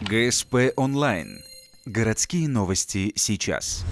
ГСП онлайн. Городские новости сейчас.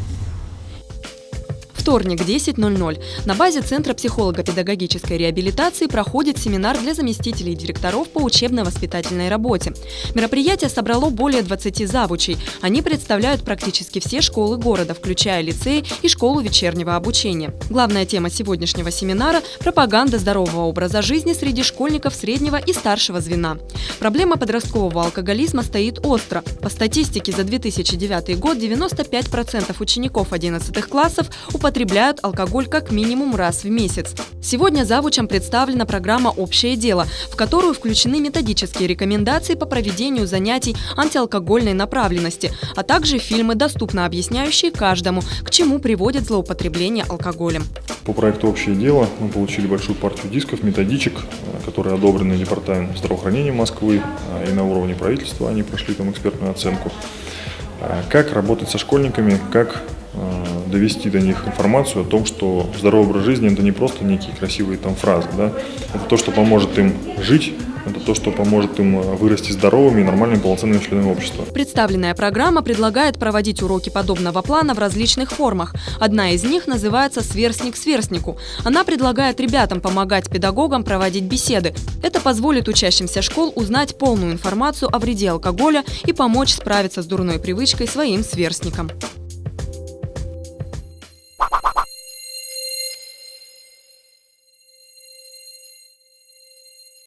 Вторник, 10:00. На базе Центра психолого-педагогической реабилитации проходит семинар для заместителей директоров по учебно-воспитательной работе. Мероприятие собрало более 20 завучей. Они представляют практически все школы города, включая лицеи и школу вечернего обучения. Главная тема сегодняшнего семинара – пропаганда здорового образа жизни среди школьников среднего и старшего звена. Проблема подросткового алкоголизма стоит остро. По статистике за 2009 год 95% учеников 11 классов употребляют алкоголь как минимум раз в месяц. Сегодня завучам представлена программа «Общее дело», в которую включены методические рекомендации по проведению занятий антиалкогольной направленности, а также фильмы, доступно объясняющие каждому, к чему приводит злоупотребление алкоголем. По проекту «Общее дело» мы получили большую партию дисков, методичек, которые одобрены Департаментом здравоохранения Москвы, и на уровне правительства они прошли там экспертную оценку. Как работать со школьниками, как довести до них информацию о том, что здоровый образ жизни – это не просто некие красивые там фразы, да? Это то, что поможет им жить, это то, что поможет им вырасти здоровыми и нормальными полноценными членами общества. Представленная программа предлагает проводить уроки подобного плана в различных формах. Одна из них называется «Сверстник сверстнику». Она предлагает ребятам помогать педагогам проводить беседы. Это позволит учащимся школ узнать полную информацию о вреде алкоголя и помочь справиться с дурной привычкой своим сверстникам.